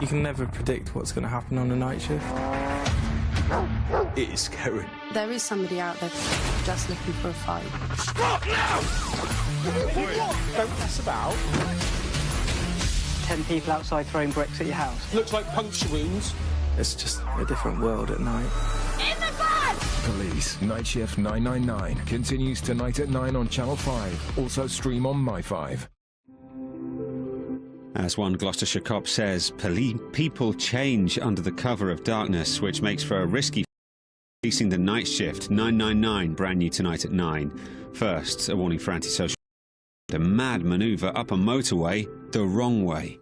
You can never predict what's going to happen on a night shift. It is scary. There is somebody out there just looking for a fight. Stop now! Don't mess about. 10 people outside throwing bricks at your house. Looks like puncture wounds. It's just a different world at night. In the van! Police Night Shift 999 continues tonight at 9 on Channel 5. Also stream on My5. As one Gloucestershire cop says, people change under the cover of darkness, which makes for a risky facing the night shift. 999, brand new tonight at 9. First, a warning for antisocial. A mad manoeuvre up a motorway the wrong way.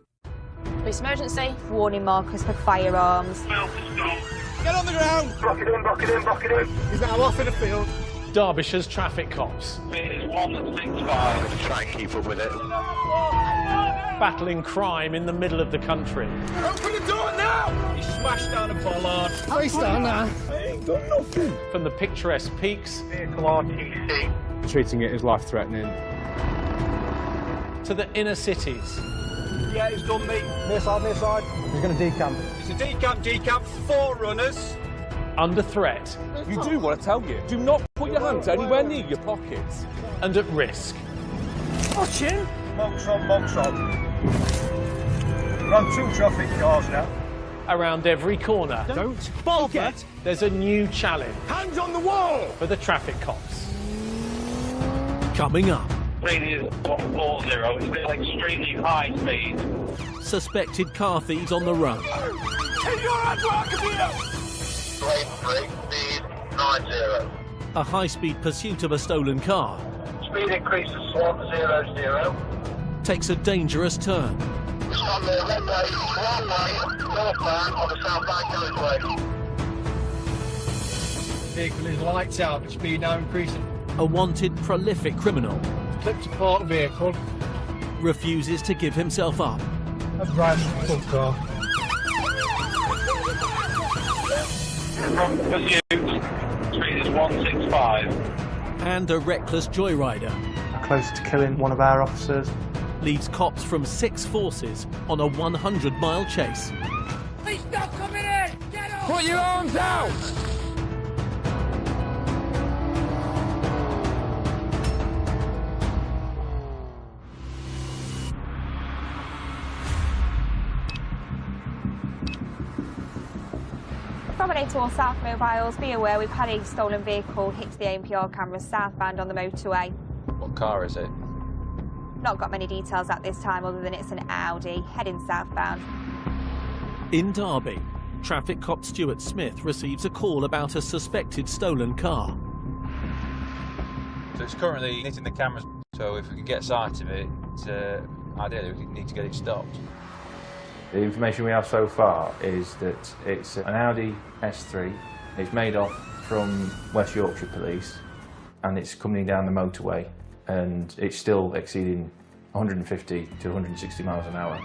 Police emergency. Warning markers for firearms. Get on the ground! Block it in, block it in, block it in. He's now off in the field. Derbyshire's traffic cops. It's 165. Try and keep up with it. Battling crime in the middle of the country. Open the door now! He smashed down a bollard. Face down now. I ain't done nothing. From the picturesque peaks Vehicle RTC. Treating it as life-threatening. to the inner cities. Yeah, it's done me. Near side. He's going to decamp. It's a decamp, 4 runners. Under threat You do what I tell you. Do not put your hands anywhere near your pockets. and at risk. Watch him. Box on. Run 2 traffic cars now. Around every corner, Don't forget. there's a new challenge Hands on the wall! for the traffic cops. Coming up, Speed is 140. It's been extremely high speed. suspected car thieves on the run. Keep your hands where I can see them! Brake speed 90. A high-speed pursuit of a stolen car Speed increase to 100. takes a dangerous turn. It's on the red way, wrong way, northbound on the southbound carriageway. Vehicle is lights out, speed now increasing. A wanted prolific criminal Clipped apart vehicle. refuses to give himself up. That's right, full car. Pursuit. Speed is 165. And a reckless joyrider Close to killing one of our officers. leads cops from 6 forces on a 100-mile chase. Please stop coming in! Get off! Put your arms out! Promenade to all South Mobiles, be aware we've had a stolen vehicle hit the ANPR cameras southbound on the motorway. What car is it? Not got many details at this time other than it's an Audi heading southbound. In Derby, traffic cop Stuart Smith receives a call about a suspected stolen car. So it's currently hitting the cameras, so if we can get sight of it, ideally we need to get it stopped. The information we have so far is that it's an Audi S3. It's made off from West Yorkshire Police and it's coming down the motorway and it's still exceeding 150 to 160 miles an hour.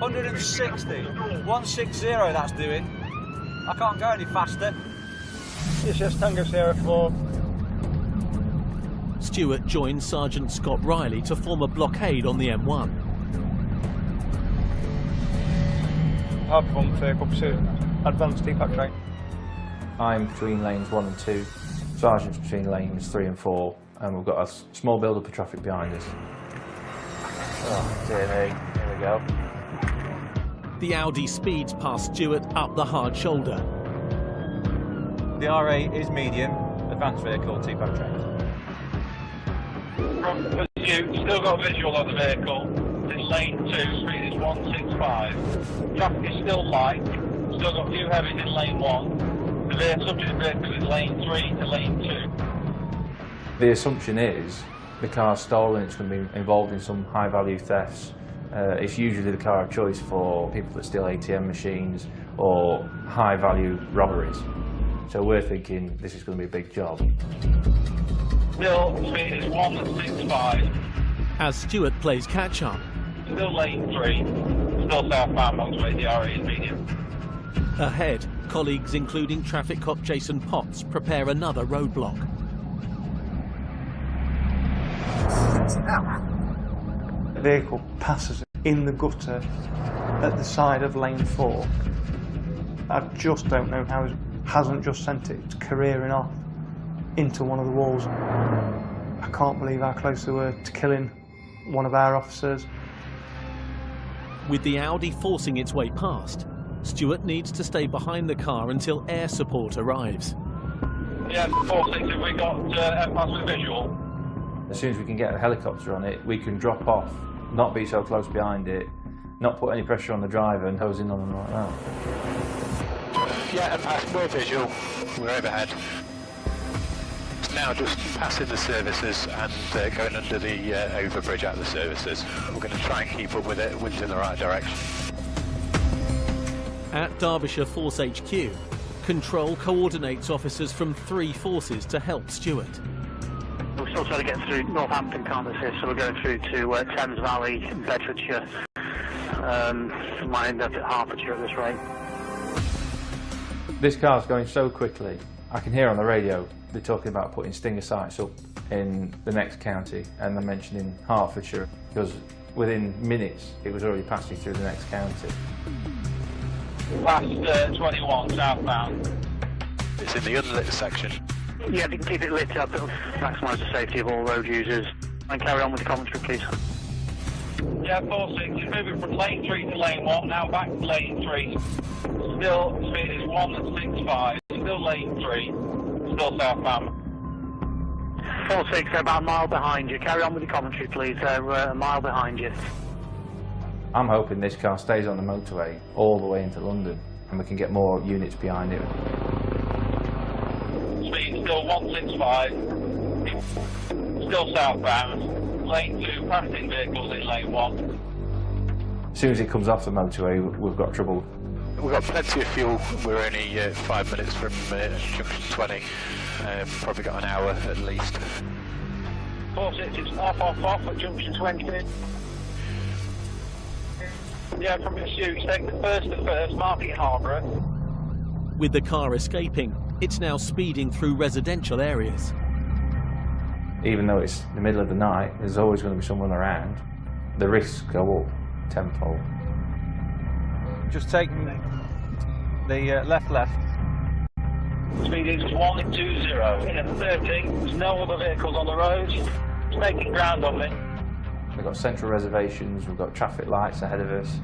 160. 160 that's doing. I can't go any faster. It's just Tango Sierra 4. Stuart joins Sergeant Scott Riley to form a blockade on the M1. Hard performance vehicle pursuit. Advanced TPAC train. I'm between lanes 1 and 2, Sergeant's between lanes 3 and 4, and we've got a small build-up of traffic behind us. Oh dear me, here we go. The Audi speeds past Stuart up the hard shoulder. The RA is medium, advanced vehicle, TPAC train. Pursuit, still got visual on the vehicle. It's lane 2, speed is 165. Traffic is still light, still got a few heavies in lane 1. The subject vehicle is lane 3 to lane 2. The assumption is the car's stolen, it's going to be involved in some high-value thefts. It's usually the car of choice for people that steal ATM machines or high-value robberies. So we're thinking this is going to be a big job. Still, speed is 165. As Stuart plays catch-up, Still lane 3. Still southbound motorway, the RA is medium. ahead, colleagues including traffic cop Jason Potts prepare another roadblock. The vehicle passes in the gutter at the side of lane 4. I just don't know how it hasn't just sent it careering off into one of the walls. I can't believe how close they were to killing one of our officers. With the Audi forcing its way past, Stuart needs to stay behind the car until air support arrives. Yeah, 4-6, have we got pass with visual? As soon as we can get a helicopter on it, we can drop off, not be so close behind it, not put any pressure on the driver and hose in on them like that. Yeah, we're visual, we're overhead. It's now just passing the services and going under the overbridge at the services. We're going to try and keep up with it, wind's in the right direction. At Derbyshire Force HQ, Control coordinates officers from 3 forces to help Stuart. We're still trying to get through Northampton, can't we, so we're going through to Thames Valley, Bedfordshire. Might end up at Hertfordshire at this rate. This car's going so quickly, I can hear on the radio they're talking about putting Stinger sights up in the next county, and they're mentioning Hertfordshire, because within minutes it was already passing through the next county. Past 21 southbound. It's in the unlit section. Yeah, if you can keep it lit up, it'll maximise the safety of all road users. And carry on with the commentary, please. Yeah, 4-6, it's moving from lane 3 to lane 1, now back to lane 3. Still, speed is 165, still lane 3, still southbound. 4-6, they're about a mile behind you. Carry on with the commentary, please. They're a mile behind you. I'm hoping this car stays on the motorway all the way into London and we can get more units behind it. Speed still 165, still southbound. Lane 2, passing vehicles in lane 1. As soon as it comes off the motorway, we've got trouble. We've got plenty of fuel. We're only 5 minutes from junction 20. Probably got an hour at least. 4-6, it's off at junction 20. Yeah, from pursuit, take the first to first, marking Harborough. With the car escaping, it's now speeding through residential areas. Even though it's the middle of the night, there's always going to be someone around. The risks go up tenfold. Just taking the left. Speed is 120. In at 30, there's no other vehicles on the road. It's making ground on me. We've got central reservations, we've got traffic lights ahead of us.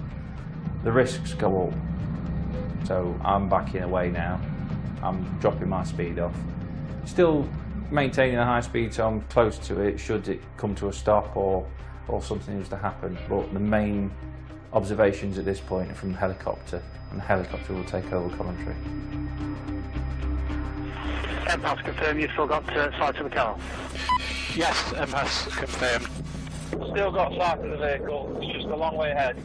The risks go up. So I'm backing away now. I'm dropping my speed off. Still maintaining a high speed, so I'm close to it should it come to a stop or something was to happen. But the main observations at this point are from the helicopter, and the helicopter will take over commentary. MPAS confirm you've still got sight of the car? Yes, MPAS confirmed. Still got sight of the vehicle, it's just a long way ahead.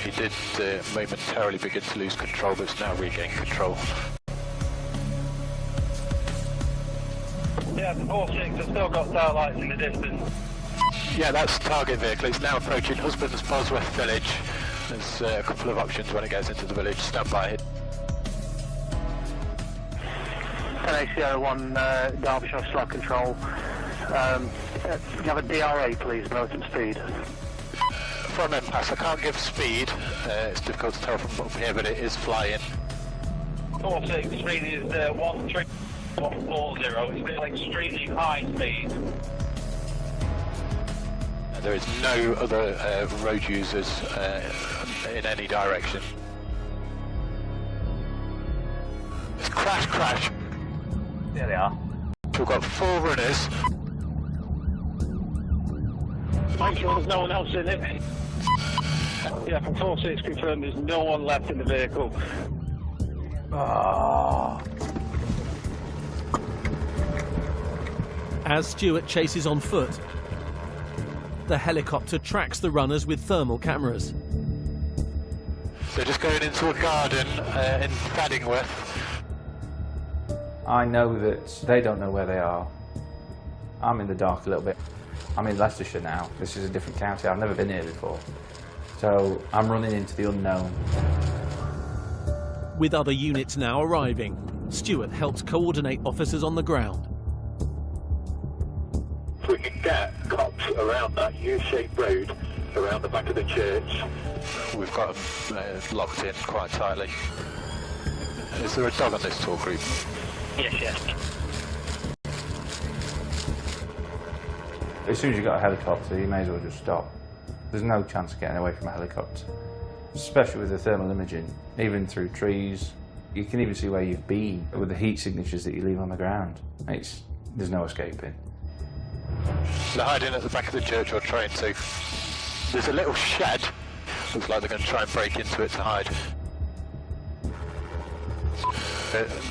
He did momentarily begin to lose control, but it's now regained control. Yeah, the 4-6 has still got tail lights in the distance. Yeah, that's the target vehicle. It's now approaching Husbands Bosworth village. There's a couple of options when it goes into the village. Stand by. 10ACO1 Derbyshire slot control. Can you have a DRA, please, relative speed? From MPAS, I can't give speed. It's difficult to tell from up here, but it is flying. 4-6, speed is 13140. It's been extremely high speed. There is no other road users in any direction. It's crash. There they are. So we've got 4 runners. Make sure there's no one else in it. Yeah, from 4-6 confirmed there's no one left in the vehicle. As Stuart chases on foot, the helicopter tracks the runners with thermal cameras. So just going into a garden in Paddingworth. I know that they don't know where they are. I'm in the dark a little bit. I'm in Leicestershire now. This is a different county. I've never been here before. So I'm running into the unknown. With other units now arriving, Stuart helps coordinate officers on the ground. if we can get cops around that U-shaped road, around the back of the church. We've got them locked in quite tightly. Is there a dog on this tour group? Yes. As soon as you've got a helicopter, you may as well just stop. There's no chance of getting away from a helicopter. Especially with the thermal imaging, even through trees. You can even see where you've been with the heat signatures that you leave on the ground. There's no escaping. They're hiding at the back of the church or trying to. There's a little shed. Looks like they're going to try and break into it to hide.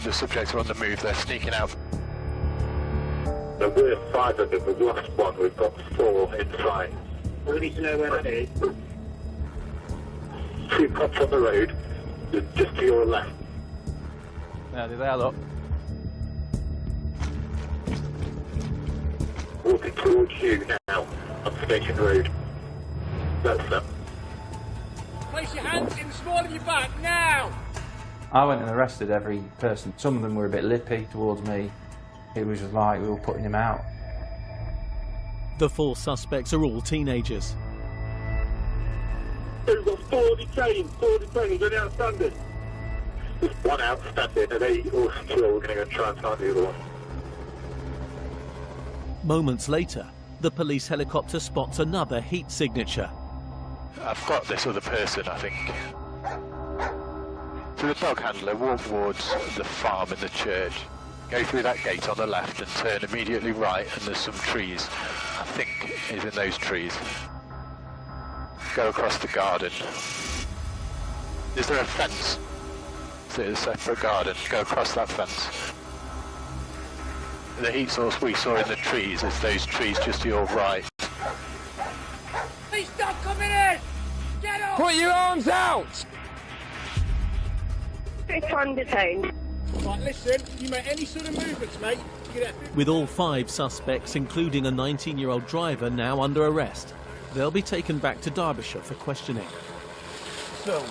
The subjects are on the move, they're sneaking out. There were 5 of them, we've lost one, we've got 4 inside. We need to know where that is. 2 cops on the road, just to your left. Now, there they are, look. Walking towards you now, on Station Road. That's them. Place your hands in the small of your back, now! I went and arrested every person. Some of them were a bit lippy towards me. It was just like we were putting him out. The 4 suspects are all teenagers. We've got 4 detained, only outstanding. There's 1 outstanding and 8 all secure. We're going to go and try and find the other one. Moments later, the police helicopter spots another heat signature. I've got this other person, I think. So the dog handler walk towards the farm in the church, go through that gate on the left and turn immediately right, and there's some trees. I think is in those trees. Go across the garden. Is there a fence? Is it a separate garden? Go across that fence. The heat source we saw in the trees is those trees just to your right. Please stop coming in! Get off! Put your arms out! This one detained. Right, listen, you make any sort of movements, mate, you get With all 5 suspects, including a 19-year-old driver, now under arrest, they'll be taken back to Derbyshire for questioning. So,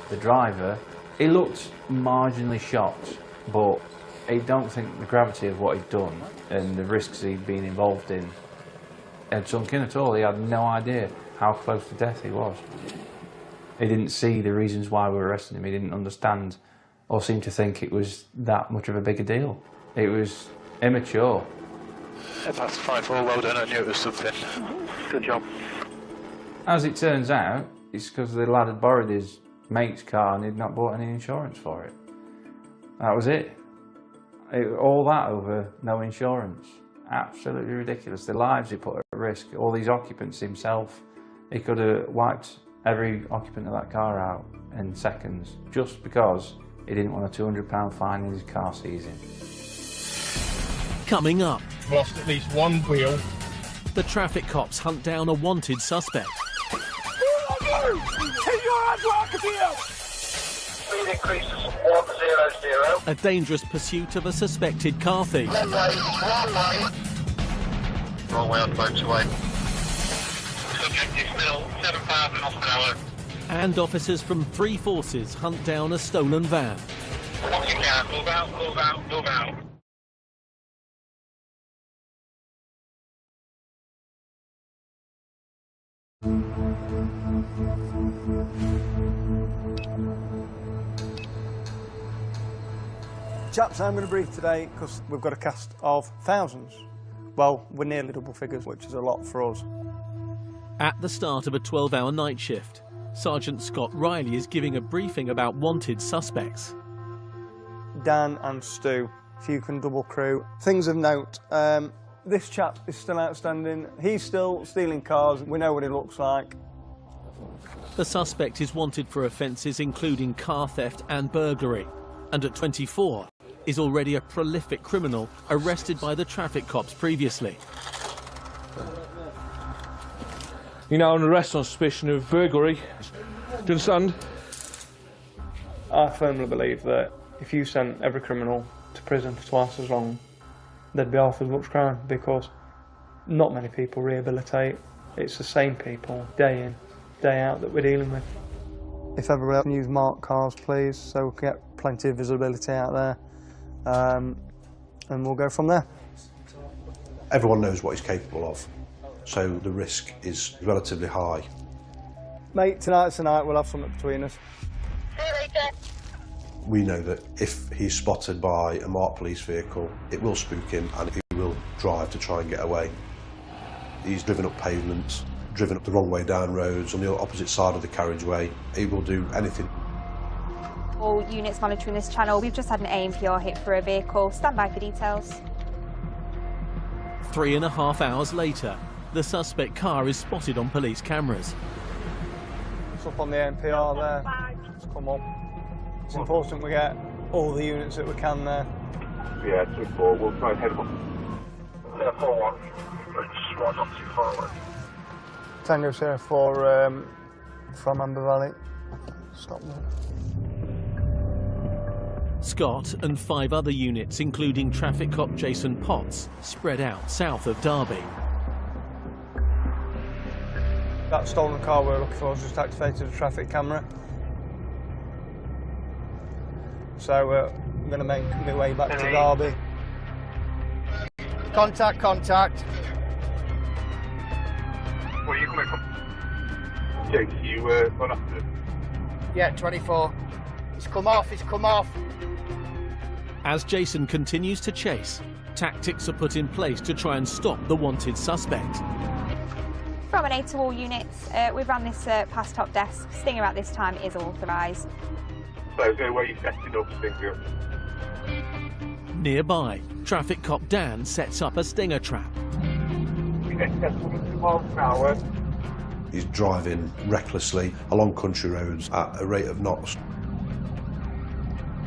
The driver, he looked marginally shocked, but I don't think the gravity of what he'd done and the risks he'd been involved in had sunk in at all. He had no idea how close to death he was. He didn't see the reasons why we were arresting him. He didn't understand or seem to think it was that much of a bigger deal. It was immature. That's 5-4, well done, I knew it was something. Good job. As it turns out, it's because the lad had borrowed his mate's car and he'd not bought any insurance for it. That was it. All that over no insurance. Absolutely ridiculous. The lives he put at risk, all these occupants himself. He could have wiped every occupant of that car out in seconds just because he didn't want a £200 fine in his car seizing. Coming up, lost at least 1 wheel. the traffic cops hunt down a wanted suspect. Take your hands off the field! Speed increases 100. A dangerous pursuit of a suspected car thief. Wrong way on the motorway. Subject is still 7,000 miles an hour. And officers from 3 forces hunt down a stolen van. What you can, move out, move out, move out. Chaps, I'm going to brief today because we've got a cast of thousands. Well, we're nearly double figures, which is a lot for us. At the start of a 12-hour night shift, Sergeant Scott Riley is giving a briefing about wanted suspects. Dan and Stu, if you can double crew. Things of note, this chap is still outstanding. He's still stealing cars. We know what he looks like. The suspect is wanted for offences including car theft and burglary, and at 24 is already a prolific criminal arrested by the traffic cops previously. You're now under arrest on suspicion of burglary. Do you understand? I firmly believe that if you sent every criminal to prison for twice as long, there'd be half as much crime, because not many people rehabilitate. It's the same people, day in, day out, that we're dealing with. If ever we can use marked cars, please, so we can get plenty of visibility out there, and we'll go from there. Everyone knows what he's capable of, so the risk is relatively high. Mate, tonight's the night, we'll have something between us. We know that if he's spotted by a marked police vehicle, it will spook him and he will drive to try and get away. He's driven up pavements, driven up the wrong way down roads, on the opposite side of the carriageway. He will do anything. All units monitoring this channel, we've just had an ANPR hit for a vehicle. Stand by for details. 3.5 hours later, the suspect car is spotted on police cameras. It's up on the ANPR there. It's come up. It's important we get all the units that we can there. Yeah, 2-4, we'll try and head them up. Yeah, 4-1. Just right not too far away. Tango Sierra 4 from Amber Valley. Stop there. Scott and 5 other units, including traffic cop Jason Potts, spread out south of Derby. That stolen car we're looking for has just activated a traffic camera. So I'm going to make my way back to Derby. Contact. Where are you coming from? Jake, you gone after him? Yeah, 24. He's come off. As Jason continues to chase, tactics are put in place to try and stop the wanted suspect. From an 8 to all units, we've run this past top desk. Stinger at this time is authorised. So is there a way you set it up, Stinger? Nearby, traffic cop Dan sets up a stinger trap. He's driving recklessly along country roads at a rate of knots.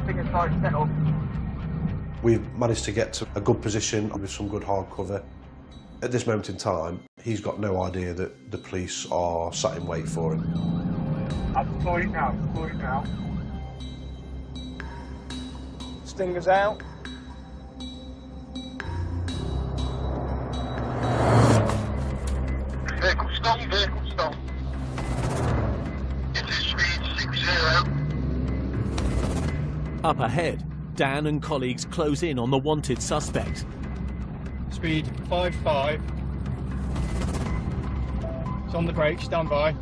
Stinger side set up. We've managed to get to a good position with some good hard cover. At this moment in time, he's got no idea that the police are sat in wait for him. I'm deployed now. Stinger's out. Vehicle stop. It is speed 60. Up ahead, Dan and colleagues close in on the wanted suspect. Speed 55. It's on the brake, stand by.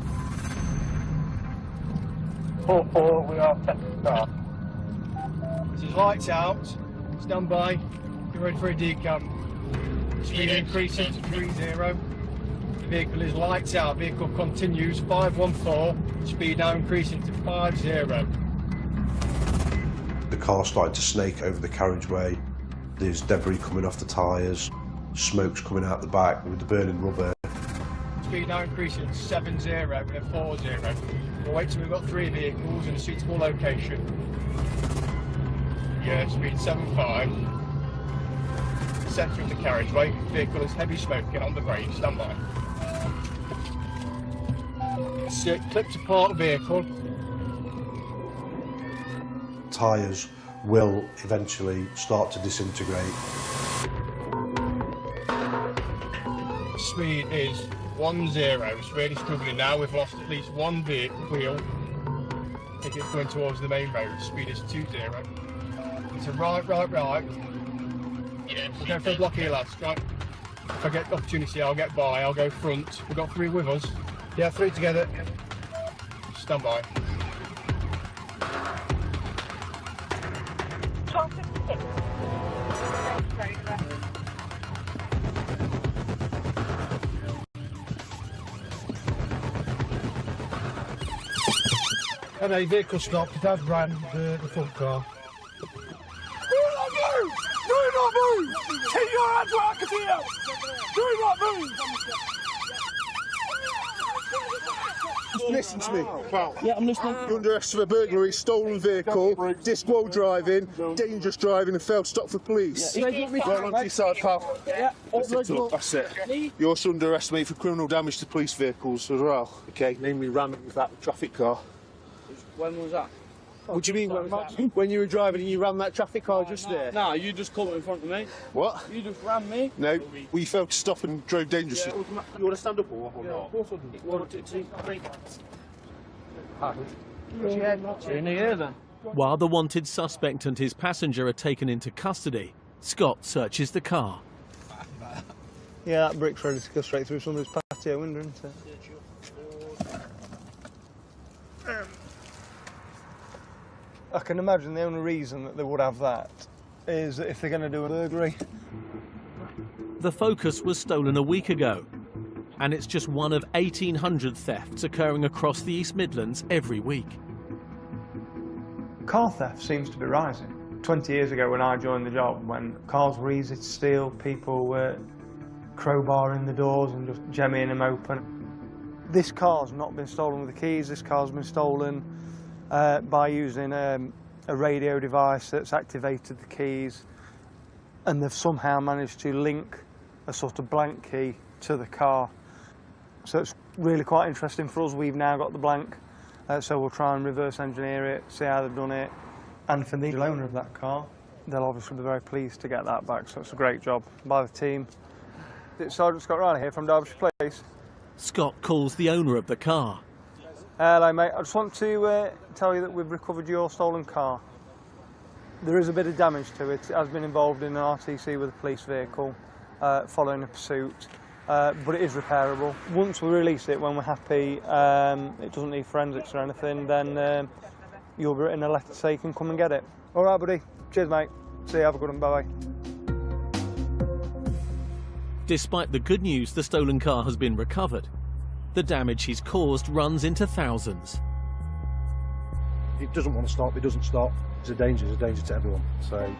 4-4, we are set to start. This is lights out, stand by. Get ready for a decamp. Speed increasing to 30. The vehicle is lights out, vehicle continues 514. Speed now increasing to 50. The car's starting to snake over the carriageway. There's debris coming off the tyres, smoke's coming out the back with the burning rubber. Speed now increasing to 70 and then 40. We'll wait till we've got 3 vehicles in a suitable location. Yeah, speed 75. Centre of the carriageway. Vehicle is heavy smoking on the brake. Stand by. Clipped apart vehicle. Tyres will eventually start to disintegrate. Speed is 10. It's really struggling now. We've lost at least 1 wheel. I think it's going towards the main road. Speed is 20. It's a right. Yeah, we'll go for a block here, lads. Right. If I get the opportunity, I'll get by. I'll go front. We've got 3 with us. Yeah, 3 together. Stand by. And a vehicle stopped, it has ran the front car. Do not move! Keep your hands where I can see you! Do not move! Just listen to me. Pal. Yeah, I'm listening. You're under arrest for a burglary, stolen vehicle, disc while driving, dangerous driving and failed stop for police. Yeah. Right onto your side, pal. Yeah. That's it. You're also under arrest, mate, for criminal damage to police vehicles as well. Okay, namely ramming with that traffic car. When was that? What do you mean, when you were driving and you ran that traffic car just there? No, you just come in front of me. What? You just ran me. No, we failed to stop and drove dangerously. Yeah, you want to stand up or not? Of course I do. 1, 2, 3. While the wanted suspect and his passenger are taken into custody, Scott searches the car. Yeah, that brick's ready to go straight through somebody's patio window, isn't it? I can imagine the only reason that they would have that is that if they're going to do a burglary. The Focus was stolen a week ago, and it's just one of 1,800 thefts occurring across the East Midlands every week. Car theft seems to be rising. 20 years ago when I joined the job, when cars were easy to steal, people were crowbarring the doors and just jemmying them open. This car's not been stolen with the keys, this car's been stolen by using a radio device that's activated the keys, and they've somehow managed to link a sort of blank key to the car. So it's really quite interesting for us. We've now got the blank, so we'll try and reverse engineer it, see how they've done it. And for the owner of that car, they'll obviously be very pleased to get that back, so it's a great job by the team. It's Sergeant Scott Riley here from Derbyshire Police. Scott calls the owner of the car. Hello mate, I just want to tell you that we've recovered your stolen car. There is a bit of damage to it. It has been involved in an RTC with a police vehicle following a pursuit, but it is repairable. Once we release it, when we're happy, it doesn't need forensics or anything, then you'll be written a letter to say you can come and get it. All right, buddy. Cheers, mate. See you. Have a good one. Bye-bye. Despite the good news the stolen car has been recovered, the damage he's caused runs into thousands. If he doesn't want to stop, he doesn't stop. It's a danger to everyone. So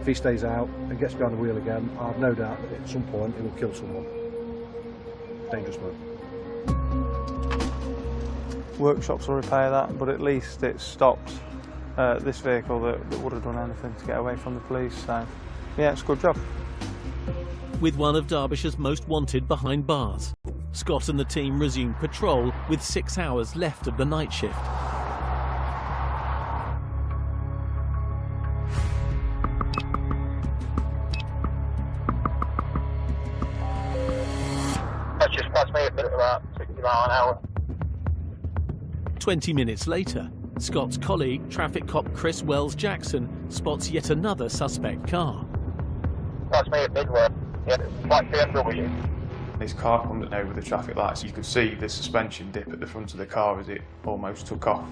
if he stays out and gets behind the wheel again, I've no doubt that at some point he will kill someone. Dangerous man. Workshops will repair that, but at least it stopped this vehicle that would have done anything to get away from the police. So yeah, it's a good job. With one of Derbyshire's most wanted behind bars, Scott and the team resumed patrol with 6 hours left of the night shift. That's just past me a bit at about 60 miles an hour. 20 minutes later, Scott's colleague, traffic cop Chris Wells-Jackson, spots yet another suspect car. Past me a big one. Yeah, black BMW. His car comes over the traffic lights. You could see the suspension dip at the front of the car as it almost took off.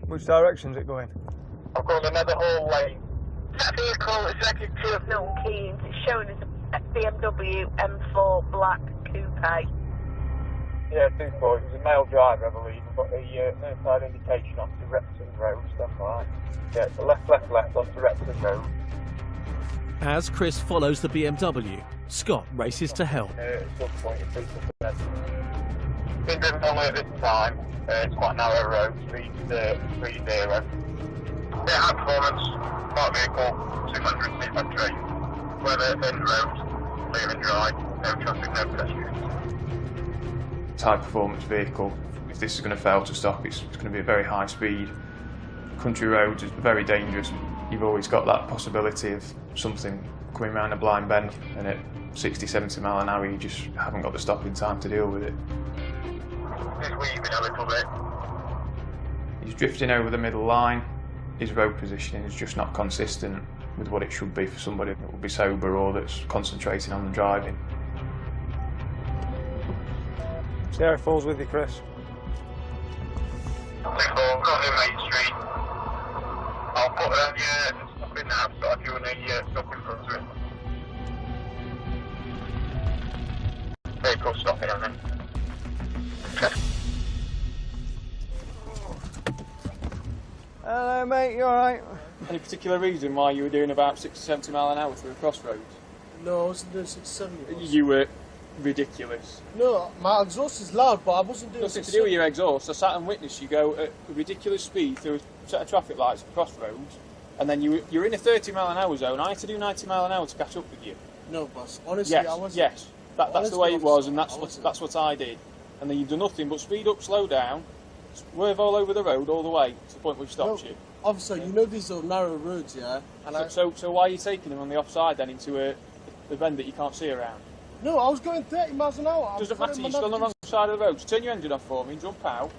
Which direction is it going? I'm going another whole lane. That vehicle is registered to Milton Keynes. It's shown as a BMW M4 black coupe. Yeah, 2-4. He's a male driver, I believe. We've got the inside indication onto Repton Road, stuff like that. Yeah, it's a left onto Repton Road. As Chris follows the BMW, Scott races to help. Been driven only at this time. It's quite a narrow road, speed 30. Yeah, high performance, smart vehicle, 200 infantry. Weather, thin road, clear and dry, no traffic, no pedestrians. It's a high performance vehicle. If this is going to fail to stop, it's going to be a very high speed. Country roads is very dangerous. You've always got that possibility of something coming around a blind bend, and at 60, 70 mile an hour you just haven't got the stopping time to deal with it. He's weaving a little bit. He's drifting over the middle line. His road positioning is just not consistent with what it should be for somebody that will be sober or that's concentrating on the driving. See how it falls with you, Chris. Got in Main Street. I'll put stuff in now, so if you want to stop in front of it. Vehicle stopping on them. Hello mate, you alright? Any particular reason why you were doing about 60, 70 mile an hour through a crossroads? No, I wasn't doing 67. You were ridiculous. No, my exhaust is loud, but I wasn't doing Nothing to do with your exhaust. I sat and witnessed you go at a ridiculous speed through a set of traffic lights at crossroads, and then you're in a 30 mile an hour zone. I had to do 90 mile an hour to catch up with you. No, boss. Honestly, yes, I wasn't. Yes, that's the way it was, and that's what I did. And then you've done nothing but speed up, slow down, swerve all over the road all the way to the point we've stopped you. Officer, you know these are narrow roads, yeah? And so why are you taking them on the offside then into a bend that you can't see around? No, I was going 30 miles an hour. Doesn't matter, you're still on the wrong side of the road. Just turn your engine off for me and jump out.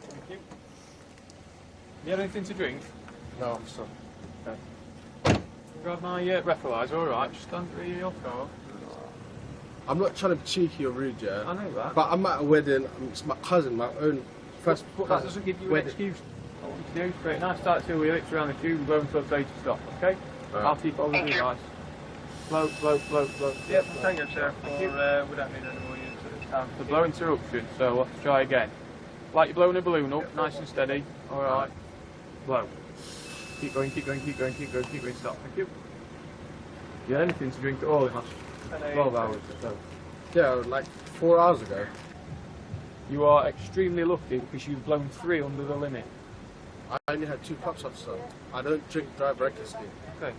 Thank you. You had anything to drink? No, officer. Okay. Grab my breathalyzer, alright, just stand through your car. I'm not trying to be cheeky or rude, yeah? I know that. But I'm at a wedding, it's my cousin, my own first But that doesn't give you an excuse. What you can do, straight nice start to wheel it around the tube and blow until it's ready to stop, okay? Right. I'll keep it on the device. Blow, blow, blow, blow. Yep, thank you, sir. We don't need any more units at this time. The blow interruption, so let's try again. Like you're blowing a balloon up, nice and steady. Alright. Blow. Keep going, keep going, keep going, keep going, keep going, stop. Thank you. You had anything to drink at all in the last 12 hours or so? Yeah, like 4 hours ago. You are extremely lucky because you've blown 3 under the limit. I only had 2 cups of sun. I don't drink drive recklessly. Okay.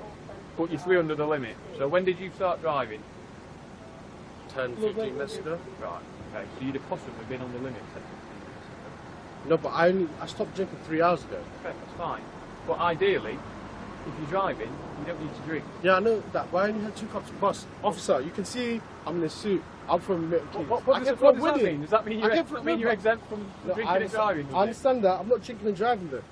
But you're 3 under the limit. So when did you start driving? 10, 15 minutes ago. Right, okay. So you'd have possibly been on the limit 10, 15 minutes ago. No, but I stopped drinking 3 hours ago. Okay, that's fine. But ideally, if you're driving, you don't need to drink. Yeah, I know that, but I only had 2 cups of bus. Officer, you can see I'm in a suit. I'm from Milton Keynes. What does that mean? Does that mean you're exempt from drinking and driving? I understand that. I'm not drinking and driving though.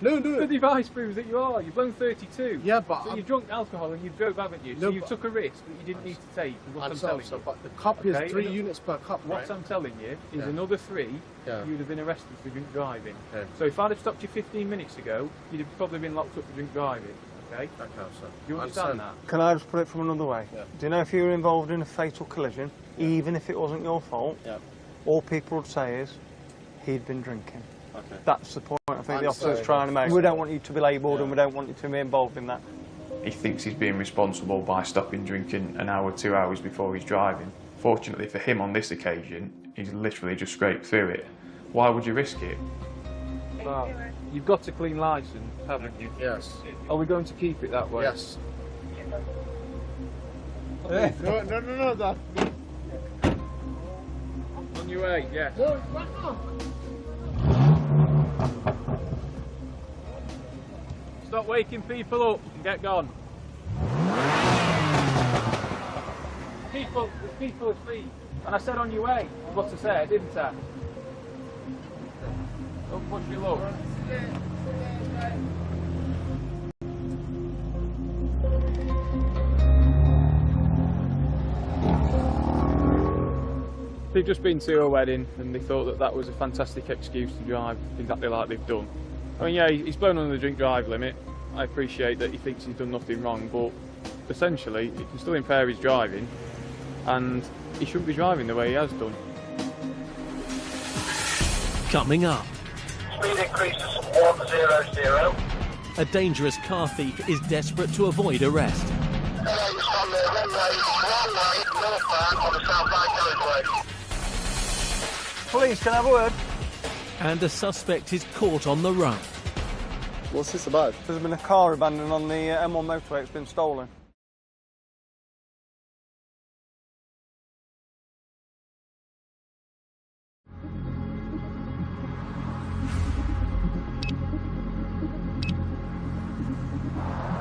No. The device proves that you are. You've blown 32. Yeah, but so you've drunk alcohol and you've drove, haven't you? So you took a risk that you didn't need to take. What I'm telling you. But the cup is 3 units per cup, What I'm telling you is another 3, you'd have been arrested for drink driving. Okay. So if I'd have stopped you 15 minutes ago, you'd have probably been locked up for drink driving. Okay? Okay, sir. Do you understand that? Can I just put it from another way? Yeah. Do you know if you were involved in a fatal collision, even if it wasn't your fault, all people would say is, he'd been drinking. Okay. That's the point I think the officer's trying to make. We don't want you to be labelled and we don't want you to be involved in that. He thinks he's being responsible by stopping drinking an hour, 2 hours before he's driving. Fortunately for him on this occasion, he's literally just scraped through it. Why would you risk it? Well, you've got a clean licence, haven't you? Yes. Are we going to keep it that way? Yes. No, Dad. On your way, yes. No, right now. Stop waking people up and get gone. People asleep. And I said on your way, what I said, didn't I? Don't push your luck. They've just been to a wedding and they thought that that was a fantastic excuse to drive exactly like they've done. I mean, yeah, he's blown under the drink drive limit. I appreciate that he thinks he's done nothing wrong, but essentially he can still impair his driving and he shouldn't be driving the way he has done. Coming up, Speed increases 100. a dangerous car thief is desperate to avoid arrest. From the wrong way, northbound on the southbound carriageway. Police, can I have a word? And a suspect is caught on the run. What's this about? There's been a car abandoned on the M1 motorway. It's been stolen.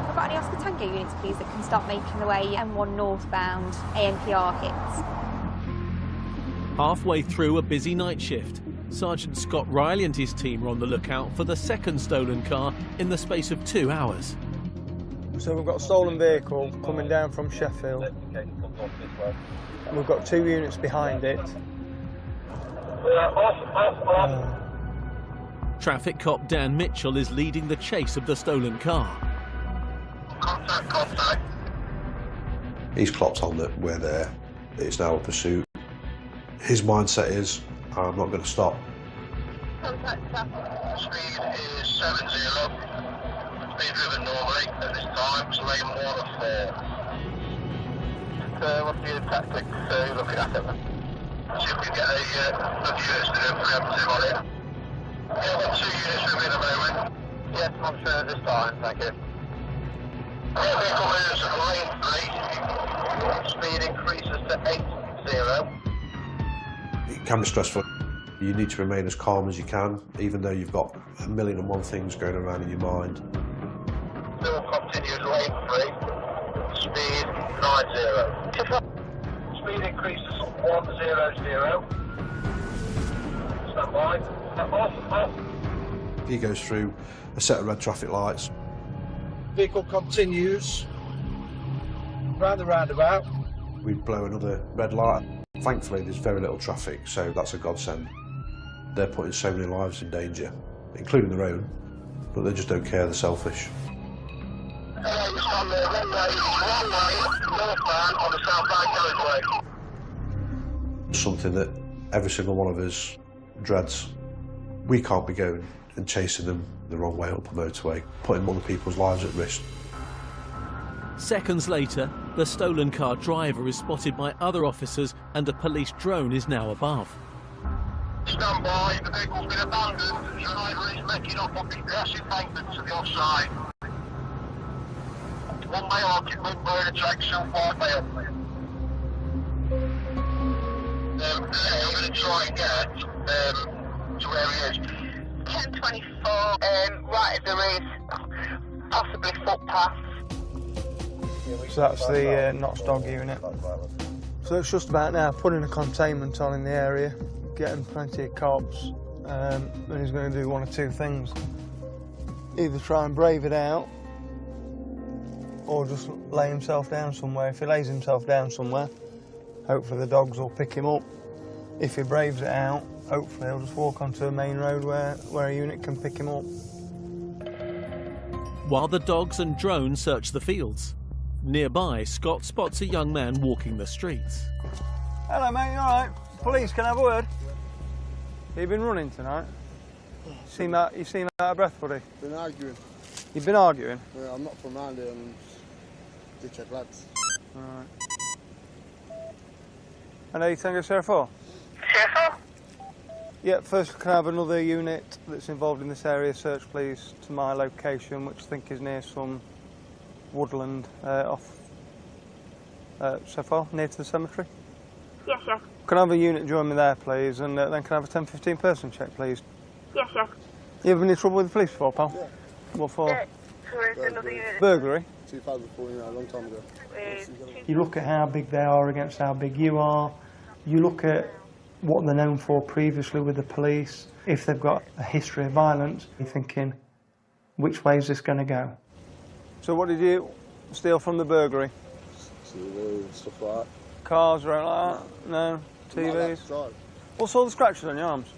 We've got any Oscar Tango units, please, that can start making the way M1 northbound ANPR hits. Halfway through a busy night shift, Sergeant Scott Riley and his team are on the lookout for the second stolen car in the space of 2 hours. So we've got a stolen vehicle coming down from Sheffield. We've got 2 units behind it. Traffic cop Dan Mitchell is leading the chase of the stolen car. Contact. He's clocked on that we're there. It's now a pursuit. His mindset is, I'm not going to stop. Contact traffic. Speed is 70. Speed driven normally at this time. It's lane 1 of 4. What's your tactic to look at it? See if we can get a units to do preemptive on it. Yeah, I've got 2 units with me at the moment. Yes, I'm sure at this time, thank you. Vehicle moves at lane 3. Speed increases to 80. It can be stressful. You need to remain as calm as you can, even though you've got 1,000,001 things going around in your mind. Still continues lane 3. Speed 90. Speed increases 100. Stand by. Stand off. He goes through a set of red traffic lights. Vehicle continues round the roundabout. we'd blow another red light. Thankfully, there's very little traffic, so that's a godsend. They're putting so many lives in danger, including their own, but they just don't care, they're selfish. Something that every single one of us dreads. We can't be going and chasing them the wrong way up the motorway, putting other people's lives at risk. Seconds later, the stolen car driver is spotted by other officers and a police drone is now above. Stand by, the vehicle's been abandoned, the driver is making off on the aggressive pavement to the offside. One male occupant wearing a tracksuit, 5 male. I'm going to try and get to where he is. 1024, right if there is possibly footpaths. So that's the Knots dog unit. So it's just about now putting a containment on in the area, getting plenty of cops, and he's going to do one of two things. Either try and brave it out, or just lay himself down somewhere. If he lays himself down somewhere, hopefully the dogs will pick him up. If he braves it out, hopefully he'll just walk onto a main road where a unit can pick him up. While the dogs and drone search the fields, nearby, Scott spots a young man walking the streets. Hello mate, you alright? Police, can I have a word? You've been running tonight? You seem out of breath, buddy. Been arguing. You've been arguing? Yeah, I'm not from around here, I'm dickhead lads. Alright. And are you Tango Sierra 4? Sierra 4? Yeah, first can I have another unit that's involved in this area search please to my location, which I think is near some woodland off so far, near to the cemetery? Yes, yes. Can I have a unit join me there please, and then can I have a 10-15 person check please? Yes, yes. You ever been in trouble with the police before, pal? Yeah. What for? Another unit. Burglary? 2014, a long time ago. You look at how big they are against how big you are. You look at what they're known for previously with the police. If they've got a history of violence, you're thinking, which way is this going to go? So what did you steal from the burglary? Stuff like that. Cars or anything like that? No? TVs? What's all the scratches on your arms?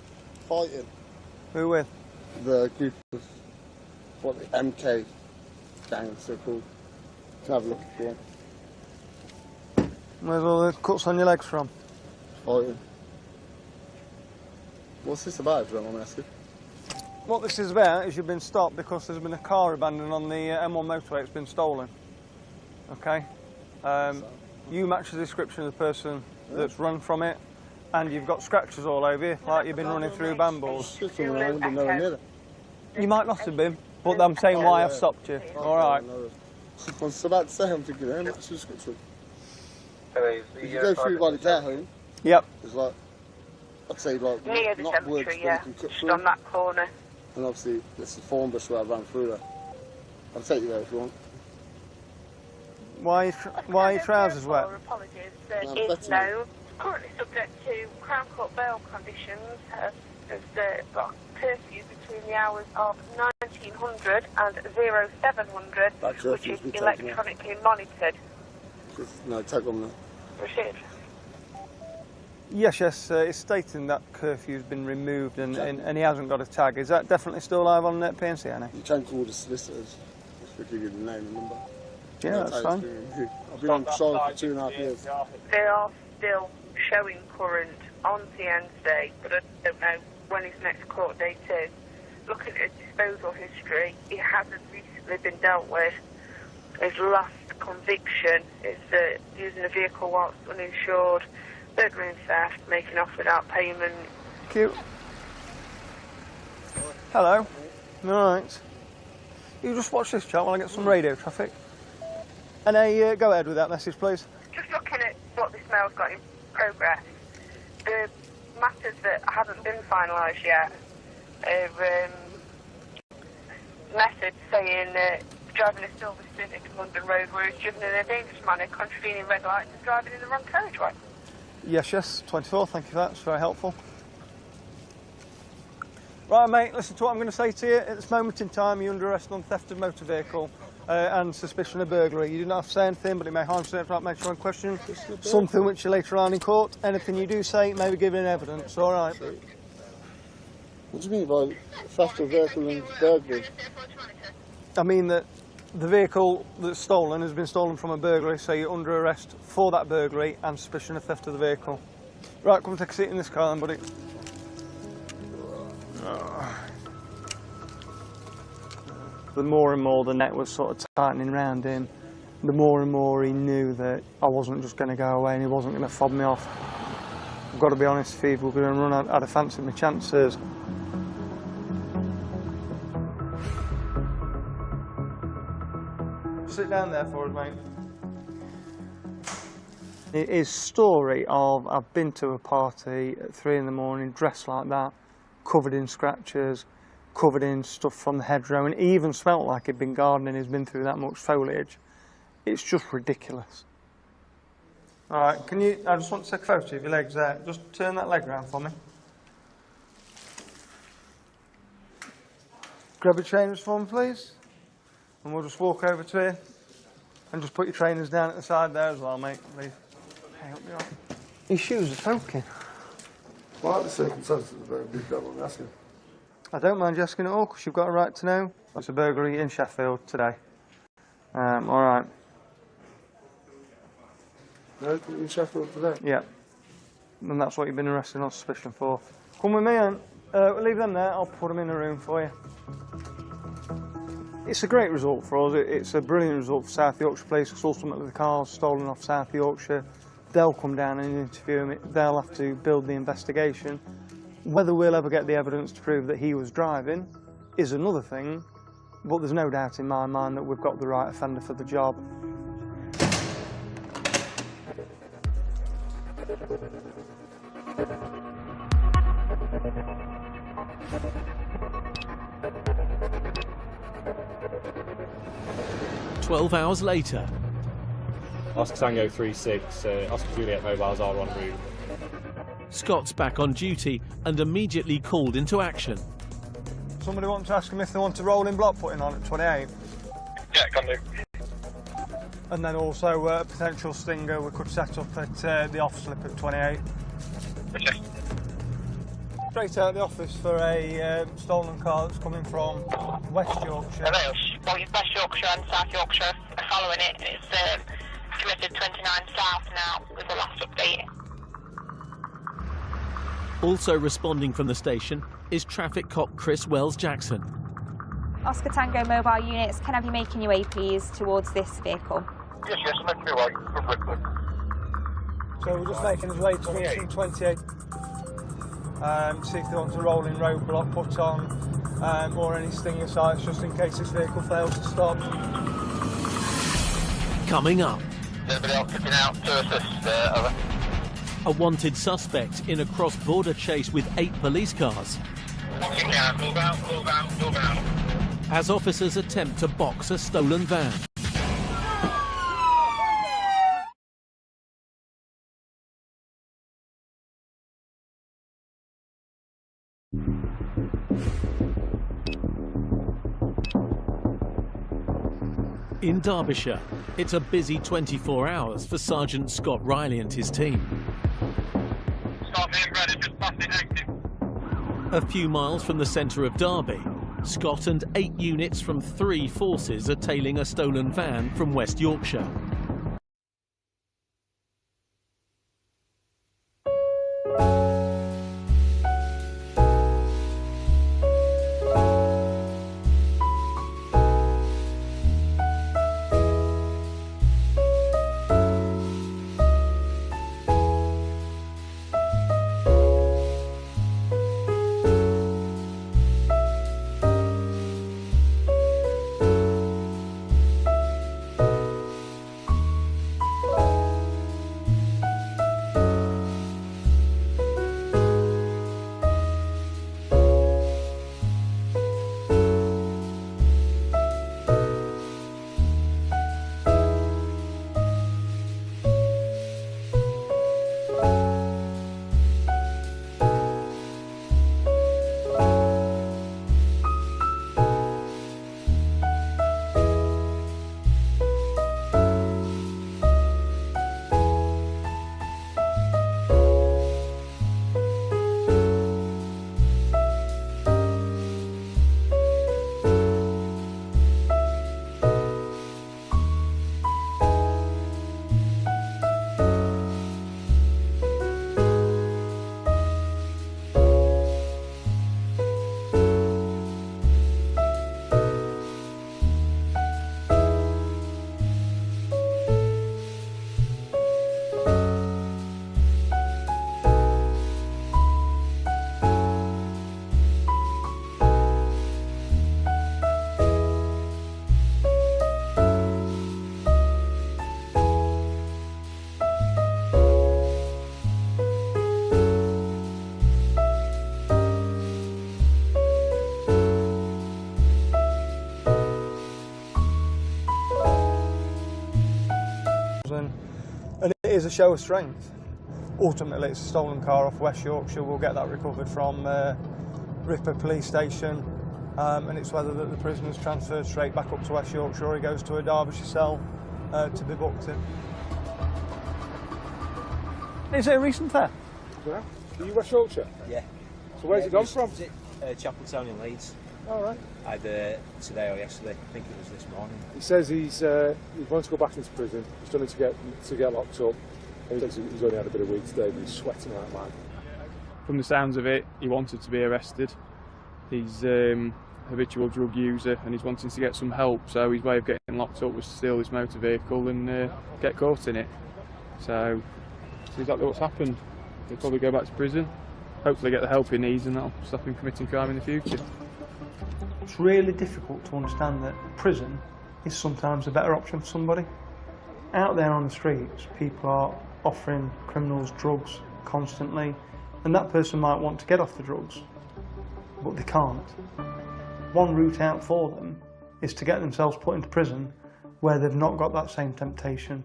Fighting. Who with? The group of, what, the MK gang, so called. Can have a look if you want. Where's all the cuts on your legs from? Fighting. What's this about, if you don't mind me asking? What this is about is you've been stopped because there's been a car abandoned on the M1 motorway. It's been stolen. Okay? You match the description of the person that's run from it, and you've got scratches all over you, like you've been running through bambles. You might not have been, but I'm saying why I've stopped you. All right. I was about to say, I'm thinking, match the description. If you go through by the care home, yep. It's like, I'd say like, near the not woods, cemetery, but yeah, you can cut just through. on that corner. And obviously, there's a thorn bush where I ran through there. I'll take you there if you want. Why are your trousers wet? Apologies, is known. Currently subject to Crown Court bail conditions. There's got curfew between the hours of 1900 and 0700, which is electronically monitored. No, tag on there. Rashid. Yes, it's stating that curfew's been removed and he hasn't got a tag. Is that definitely still live on PNC, Annie? You can call the solicitors if we give you the name and number. Yeah, that's fine. I've been on trial for 2.5 years. They are still showing current on CNC, but I don't know when his next court date is. Looking at his disposal history, he hasn't recently been dealt with. His last conviction is using a vehicle whilst uninsured, burglary and theft, making off without payment. Cute. Hello. All right. You just watch this chat while I get some radio traffic. And go ahead with that message, please. Just looking at what this mail's got in progress, the matters that haven't been finalised yet are message saying driving a Silver Civic on London Road where he's driven in a dangerous manner, contravening red lights and driving in the wrong carriageway. Yes, 24, thank you for that, it's very helpful. Right mate, listen to what I'm going to say to you. At this moment in time, you're under arrest on theft of motor vehicle. and suspicion of burglary. You do not have to say anything, but it may harm yourself, make sure and question something which you later on in court. Anything you do say may be given evidence, all right? What do you mean by theft of vehicle and burglary? I mean that the vehicle that's stolen has been stolen from a burglary, so you're under arrest for that burglary and suspicion of theft of the vehicle. Right, come and take a seat in this car then, buddy. The more and more the net was sort of tightening round him, the more and more he knew that I wasn't just going to go away and he wasn't going to fob me off. I've got to be honest, if we were going to run, I'd have fancied my chances. Sit down there for us, mate. His story of I've been to a party at 3 in the morning, dressed like that, covered in scratches, covered in stuff from the hedgerow, and even smelt like he'd been gardening, he's been through that much foliage. It's just ridiculous. All right, I just want to take a photo of your legs there. Just turn that leg round for me. Grab your trainers for me, please. And we'll just walk over to you. And just put your trainers down at the side there as well, mate, please. Hey, help me out. His shoes are soaking. Well, the circumstances are very big, I'm asking. I don't mind you asking at all, because you've got a right to know. It's a burglary in Sheffield today. All right. No, in Sheffield today? Yeah. And that's what you've been arrested on suspicion for. Come with me, and leave them there. I'll put them in a room for you. It's a great result for us. It's a brilliant result for South Yorkshire Police, because ultimately the car's stolen off South Yorkshire. They'll come down and interview him. They'll have to build the investigation. Whether we'll ever get the evidence to prove that he was driving is another thing, but there's no doubt in my mind that we've got the right offender for the job. "12 hours later. Oscar Tango 36, Oscar Juliet mobiles are en route. Scott's back on duty and immediately called into action. Somebody wants to ask him if they want a rolling block putting on at 28. Yeah, can do. And then also a potential stinger we could set up at the off slip at 28. Okay. Straight out of the office for a stolen car that's coming from West Yorkshire. Well, West Yorkshire and South Yorkshire are following it. It's committed 29 South now with the last update. Also responding from the station is traffic cop Chris Wells-Jackson. Oscar Tango mobile units, can I have you making your way, please, towards this vehicle? Yes, I'm making my way from Wicklow. So we're just making his way to 28. See if they want a rolling roadblock put on, or any stinger sites, just in case this vehicle fails to stop. Coming up. Anybody else looking out to assist? Over. A wanted suspect in a cross-border chase with 8 police cars. Watching down, move out, move out, move out. As officers attempt to box a stolen van. In Derbyshire, it's a busy 24 hours for Sergeant Scott Riley and his team. Start being ready, just past the exit. A few miles from the centre of Derby, Scott and 8 units from 3 forces are tailing a stolen van from West Yorkshire. is a show of strength. Ultimately, it's a stolen car off West Yorkshire. We'll get that recovered from Ripper Police Station, and it's whether that the prisoner's transferred straight back up to West Yorkshire or he goes to a Derbyshire cell to be booked in. Is it a recent theft? Yeah. Are you West Yorkshire? Yeah. So where's it gone from? Chapeltown in Leeds. All right. Either today or yesterday. I think it was this morning. He says he wants to go back into prison. He's done it to get locked up. And he says he's only had a bit of weed today, but he's sweating like mad. From the sounds of it, he wanted to be arrested. He's a habitual drug user and he's wanting to get some help, so his way of getting locked up was to steal this motor vehicle and get caught in it. So that's exactly what's happened. He'll probably go back to prison, hopefully get the help he needs, and that'll stop him committing crime in the future. It's really difficult to understand that prison is sometimes a better option for somebody. Out there on the streets, people are offering criminals drugs constantly, and that person might want to get off the drugs, but they can't. One route out for them is to get themselves put into prison where they've not got that same temptation.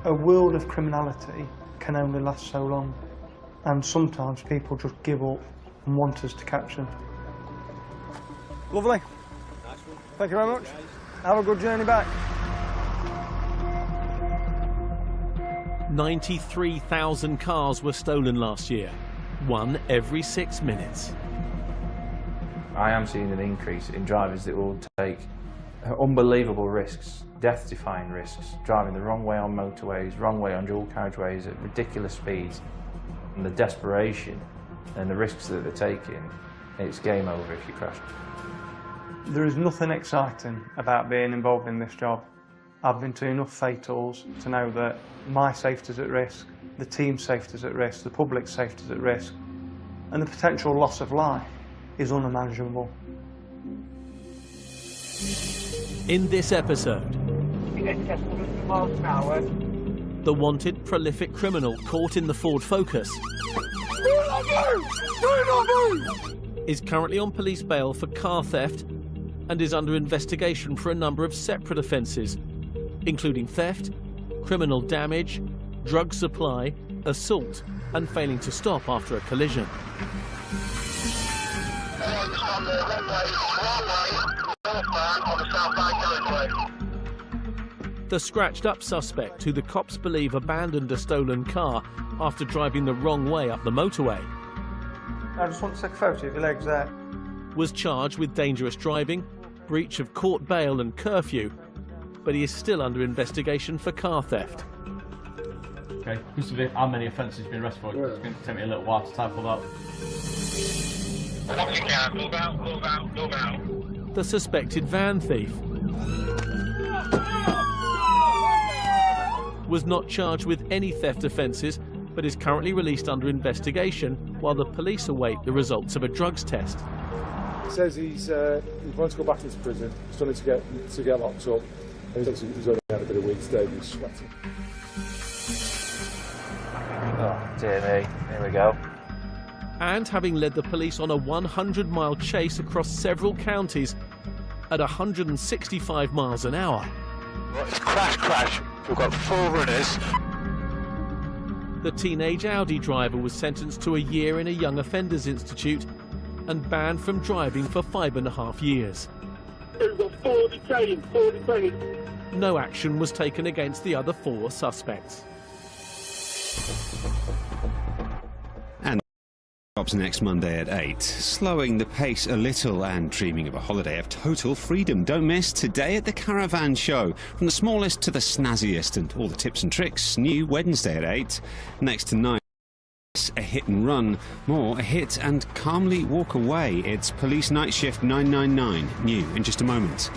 A world of criminality can only last so long, and sometimes people just give up and want us to catch them. Lovely. Nice one. Thank you very much. Have a good journey back. 93,000 cars were stolen last year, one every 6 minutes. I am seeing an increase in drivers that will take unbelievable risks, death-defying risks, driving the wrong way on motorways, wrong way on dual carriageways at ridiculous speeds. And the desperation and the risks that they're taking, it's game over if you crash. There is nothing exciting about being involved in this job. I've been to enough fatals to know that my safety is at risk, the team's safety is at risk, the public's safety is at risk, and the potential loss of life is unimaginable. In this episode, the wanted prolific criminal caught in the Ford Focus is currently on police bail for car theft and is under investigation for a number of separate offences, including theft, criminal damage, drug supply, assault, and failing to stop after a collision. The scratched-up suspect, who the cops believe abandoned a stolen car after driving the wrong way up the motorway, I just want to take a photo of your legs there. was charged with dangerous driving, breach of court bail and curfew, but he is still under investigation for car theft. Okay, how many offences have you been arrested for? It's going to take me a little while to type all that. The suspected van thief was not charged with any theft offences, but is currently released under investigation while the police await the results of a drugs test. He says he wants to go back into prison. He's done it to get locked up. And he says he's only had a bit of weed today, but he's sweating. Oh dear me, here we go. And having led the police on a 100-mile chase across several counties at 165 miles an hour. Right, it's crash. We've got 4 runners. The teenage Audi driver was sentenced to a year in a Young Offenders Institute and banned from driving for 5.5 years. We've got 4 detained. No action was taken against the other 4 suspects. And drops next Monday at 8, slowing the pace a little and dreaming of a holiday of total freedom. Don't miss Today at the Caravan Show, from the smallest to the snazziest, and all the tips and tricks, new Wednesday at 8. Next to 9, a hit and run, more a hit and calmly walk away. It's Police Night Shift 999, new in just a moment.